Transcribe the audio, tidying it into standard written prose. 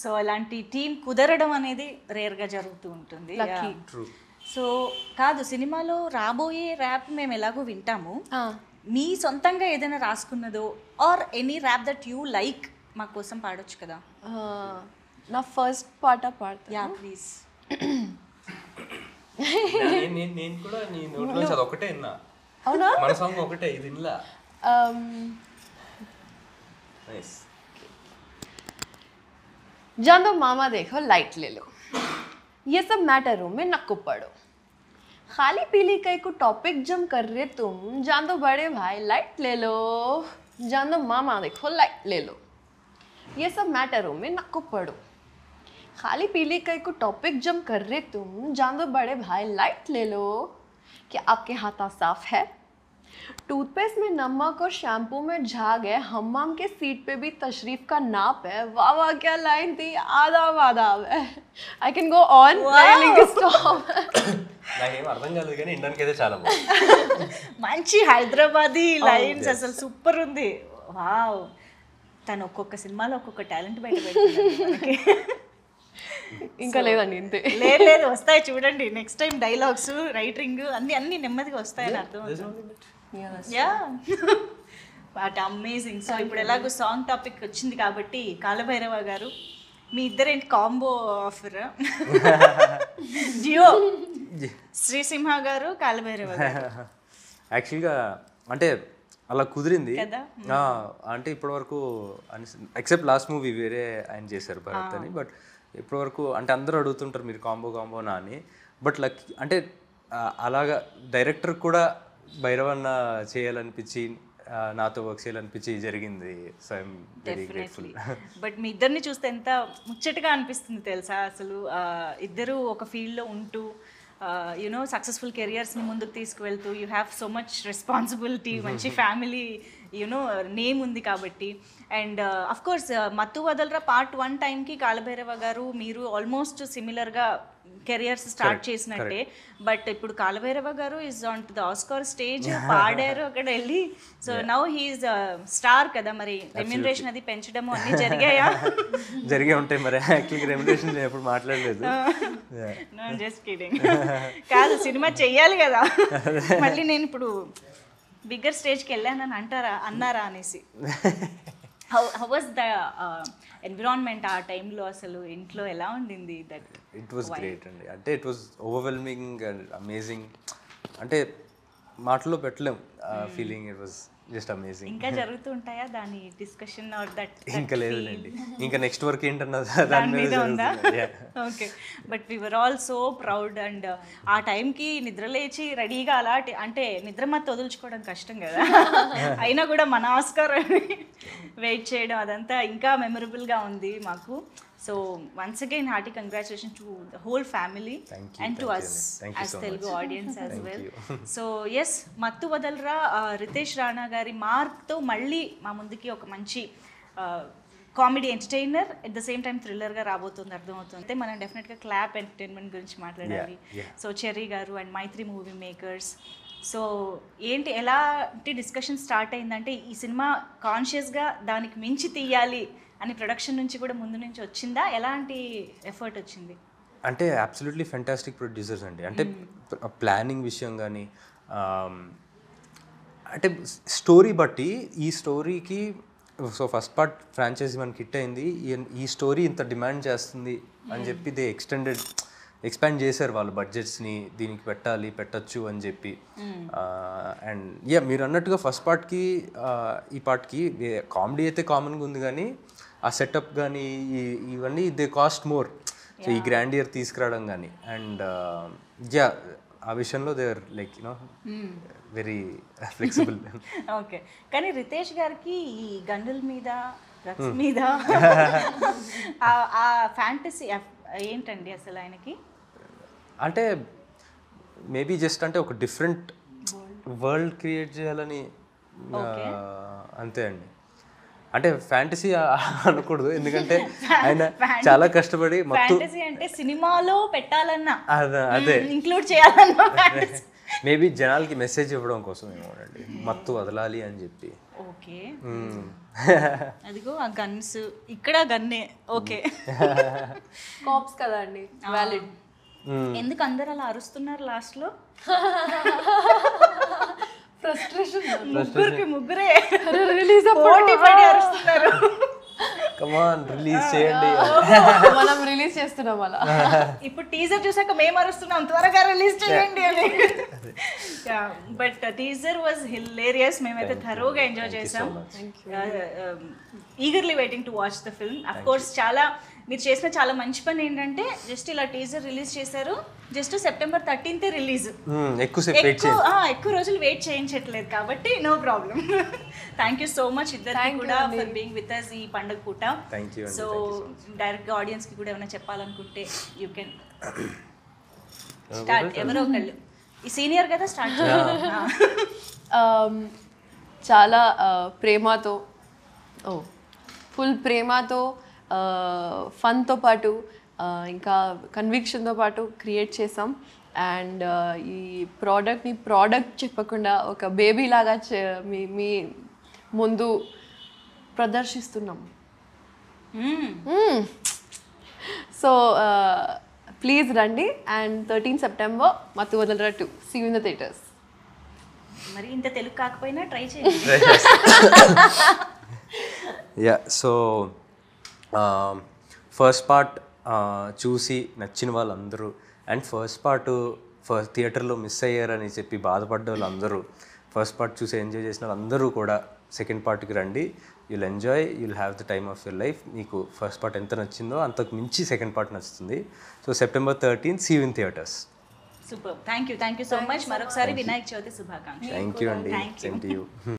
So అలాంటి team కుదరడం అనేది రేర్గా జరుగుతూ ఉంటుంది. సో కాదు, సినిమాలో రాబోయే ర్యాప్ మేము ఎలాగో వింటాము, మీ సొంతంగా ఏదైనా రాసుకున్నదో or any rap that you like మా కోసం పాడొచ్చు కదా? నా ఫస్ట్ పాట పాడతా. Yeah please. నేను కూడా నీ నోట్లో నుంచి అది ఒకటే విన్నా. అవునా? మన సాంగ్ ఒకటే, ఇది వినలా. जान दो मामा देखो लाइट ले लो, ये सब मैटरों में नक्को पड़ो, खाली पीली कई को टॉपिक जम कर रहे तुम, जान दो बड़े भाई लाइट ले लो, जान दो मामा देखो लाइट ले लो, ये सब मैटरों में नक्को पड़ो, खाली पीली कई को टॉपिक जम कर रहे तुम, जान दो बड़े भाई लाइट ले लो, क्या आपके हाथा साफ है? टूथपेस्ट में नमक और शैम्पू में झाग है, हम्माम के सीट पे भी तशरीफ का नाप है, वाह वाह क्या लाइन थी, आदाब आदाब है. I can go on. నాకేం అర్థం కాలేదు కానీ ఇండియన్కి అయితే చాలా బాగుంది. మంచి హైదరాబాదీ లైన్స్, అసలు సూపర్ ఉంది. వావ్, తను ఒక్కొక్క సినిమాలో ఒక్కొక్క టాలెంట్ బయట పెడుతుంది. ఇంకా లేదండి ఇంతే. లేదు వస్తాయి చూడండి, నెక్స్ట్ టైం డైలాగ్స్ రైటింగ్ అన్ని నెమ్మదిగా వస్తాయని అర్థం. Yeah but amazing. సో ఇప్పుడు ఎలాగో సాంగ్ టాపిక్ వచ్చింది కాబట్టి కాలభైరవ గారు, మీ ఇద్దరేంటి కాంబో ఆఫర్? జియో శ్రీసింహ గారు, కాలభైరవ గారు. యాక్చువల్గా అంటే అలా కుదిరింది కదా. అంటే ఇప్పటివరకు ఎక్సెప్ట్ లాస్ట్ మూవీ వేరే ఆయన చేశారు భరత్ అని, బట్ ఇప్పటివరకు అంటే అందరూ అడుగుతుంటారు మీరు కాంబోనా అని, బట్ లక్ అంటే అలాగా డైరెక్టర్ కూడా భైరవన్న చేయాలనిపించి నాతో వర్క్ చేయాలనిపించి జరిగింది. So I'm very grateful. But మీ ఇద్దరిని చూస్తే ఎంత ముచ్చటగా అనిపిస్తుంది తెలుసా అసలు. ఇద్దరు ఒక ఫీల్డ్లో ఉంటూ యునో సక్సెస్ఫుల్ కెరియర్స్ని ముందుకు తీసుకువెళ్తూ, you have so much responsibility, మంచి ఫ్యామిలీ యునో నేమ్ ఉంది కాబట్టి. అండ్ అఫ్ కోర్స్ మత్తు వదలరా పార్ట్ 1 టైంకి కాలభైరవ గారు మీరు ఆల్మోస్ట్ సిమిలర్గా కెరియర్స్ స్టార్ట్ చేసినట్టే. బట్ ఇప్పుడు కాలభైరవ గారు is on to the Oscar stage, పాడారు అక్కడ వెళ్ళి. సో నౌ హీఈస్ స్టార్ కదా, మరి రెమ్యూనరేషన్ అది పెంచడము అన్ని జరిగాయా? జరిగే ఉంటాయి మరి. యాక్చువల్గా రెమ్యూనరేషన్ నేను ఎప్పుడు మాట్లాడలేదు. No just kidding. కాదు, సినిమా చెయ్యాలి కదా, మళ్ళీ నేను ఇప్పుడు బిగ్గర్ స్టేజ్కి వెళ్ళానని అన్నారా అనేసి. హౌ వాజ్ ద ఎన్విరాన్మెంట్ ఆ టైంలో? అసలు ఇంట్లో ఎలా ఉండింది? దట్ ఇట్ వాజ్ గ్రేట్ అండి. అంటే it was overwhelming and amazing. అంటే మాటలో పెట్టలేం feeling. It was just amazing. ఇంకా జరుగుతూ ఉంటాయా దాని డిస్కషన్ ఆర్ దట్? ఇంకా లేదులేండి, ఇంకా నెక్స్ట్ వర్క్ ఏంటన్నది దాని మీద ఉందా? Okay. But we were all so proud. And ఆ టైంకి నిద్ర లేచి రెడీగా అలాంటి అంటే నిద్ర మత్తు వదులుచుకోవడం కష్టం కదా, అయినా కూడా మన ఆస్కార్ వెయిట్ చేయడం అదంతా ఇంకా మెమరబుల్గా ఉంది మాకు. So once again hearty congratulations to the whole family and to us as Telugu audience as well. So yes, Mattu Vadalra Ritesh Rana gari mark tho malli ma munduki oka manchi comedy entertainer at the same time థ్రిల్లర్గా రాబోతుంది అర్థమవుతుంది. మనం డెఫినెట్గా clap entertainment గురించి మాట్లాడాలి. So Cherry గారు and Mythri movie makers. So ఏంటి ఎలాంటి డిస్కషన్ స్టార్ట్ అయిందంటే ఈ సినిమా కాన్షియస్గా దానికి మించి తీయాలి అని ప్రొడక్షన్ నుంచి కూడా ముందు నుంచి వచ్చిందా? ఎలాంటి ఎఫర్ట్ వచ్చింది? అంటే అబ్సల్యూట్లీ ఫెంటాస్టిక్ ప్రొడ్యూసర్స్ అండి. అంటే ప్లానింగ్ విషయం కానీ, అంటే స్టోరీ బట్టి ఈ స్టోరీకి సో ఫస్ట్ పార్ట్ ఫ్రాంచైజీ మనకి హిట్ అయింది, ఈ స్టోరీ ఇంత డిమాండ్ చేస్తుంది అని చెప్పి దే ఎక్స్పాండ్ చేశారు వాళ్ళు బడ్జెట్స్ని, దీనికి పెట్టచ్చు అని చెప్పి. అండ్ మీరు అన్నట్టుగా ఫస్ట్ పార్ట్కి ఈ పార్ట్కి కామెడీ అయితే కామన్గా ఉంది, కానీ ఆ సెటప్ కానీ ఇవన్నీ దే కాస్ట్ మోర్. సో ఈ గ్రాండియర్ తీసుకురావడం కానీ అండ్ ఆ విషయంలో they are like you know very flexible. Okay. కానీ రితేష్ గారికి ఈ గన్నుల మీద డ్రగ్స్ మీద ఆ ఫ్యాంటసీ ఏంటండి అసలు ఆయనకి? అంటే మేబీ జస్ట్ అంటే ఒక డిఫరెంట్ వరల్డ్ క్రియేట్ చేయాలని అంతే అండి. అంటే ఫ్యాంటసీ అనకూడదు, ఎందుకంటే ఆయన చాలా కష్టపడి ఫ్యాంటసీ అంటే సినిమాలో పెట్టాలన్నా అదే ఇంక్లూడ్ చేయాలన్నా మేబీ జనాలకి మెసేజ్ ఇవ్వడం కోసం ఏమోనండి, మత్తు వదలాలి అని చెప్పి. ఓకే, అదిగో ఆ గన్స్, ఇక్కడ గన్నే. ఓకే, కాప్స్ కదా అండి, వ్యాలిడ్. ఎందుకు అందరు అలా అరుస్తున్నారు లాస్ట్ లో? ఫ్రస్ట్రేషన్. ముగ్గురే రిలీజ్ పోటీ పడి అరుస్తున్నారు. కమాన్ రిలీజ్ చేయండి. మనం రిలీజ్ చేస్తున్నాం అలా. ఇప్పుడు టీజర్ చూసాక మేము అరుస్తున్నాం త్వరగా రిలీజ్ చేయండి అని. But teaser was hilarious. మేమైతే థరోగా ఎంజాయ్ చేసాం. Eagerly waiting to watch the film. Of course చాలా మీరు చేసిన చాలా మంచి పని ఏంటంటే జస్ట్ ఇలా టీజర్ రిలీజ్ చేశారు, జస్ట్ September 13th రిలీజ్. ఎక్కువ రోజులు వెయిట్ చేయించట్లేదు కాబట్టి no problem. Thank you so much ఇద్దరికి కూడా ఫర్ బీయింగ్ విత్ అస్ ఈ పండుగ పూట. సో డైరెక్ట్ గా ఆడియన్స్ కి కూడా ఏమైనా చెప్పాలనుకుంటే యూ కెన్ స్టార్ట్. ఎవరో ఒకళ్ళు, ఈ సీనియర్ కదా, స్టార్ట్. చాలా ప్రేమతో, ఫుల్ ప్రేమతో, ఫన్తో పాటు ఇంకా కన్విక్షన్తో పాటు క్రియేట్ చేసాం. అండ్ ఈ ప్రోడక్ట్ని ప్రోడక్ట్ చెప్పకుండా ఒక బేబీ లాగా మీ ముందు ప్రదర్శిస్తున్నాం. సో ప్లీజ్ రండి. And 13 September Mathu Vadalara 2. See you in the theatres. మరి ఇంత తెలుగు కాకపోయినా ట్రై చేయండి. యా, సో ఫస్ట్ పార్ట్ చూసి నచ్చిన వాళ్ళందరూ, అండ్ ఫస్ట్ థియేటర్లో మిస్ అయ్యారని చెప్పి బాధపడ్డ వాళ్ళందరూ, ఫస్ట్ పార్ట్ చూసి ఎంజాయ్ చేసిన వాళ్ళందరూ కూడా సెకండ్ పార్ట్కి రండి. You'll enjoy, you'll have the time of your life. మీకు ఫస్ట్ పార్ట్ ఎంత నచ్చిందో అంతకు మించి సెకండ్ పార్ట్ నచ్చుతుంది. So September 13th, see you in theatres. Super, thank you so much. మరొకసారి వినాయక చవితి శుభాకాంక్షలు. థ్యాంక్ యూ అండి, సేమ్ టు యూ.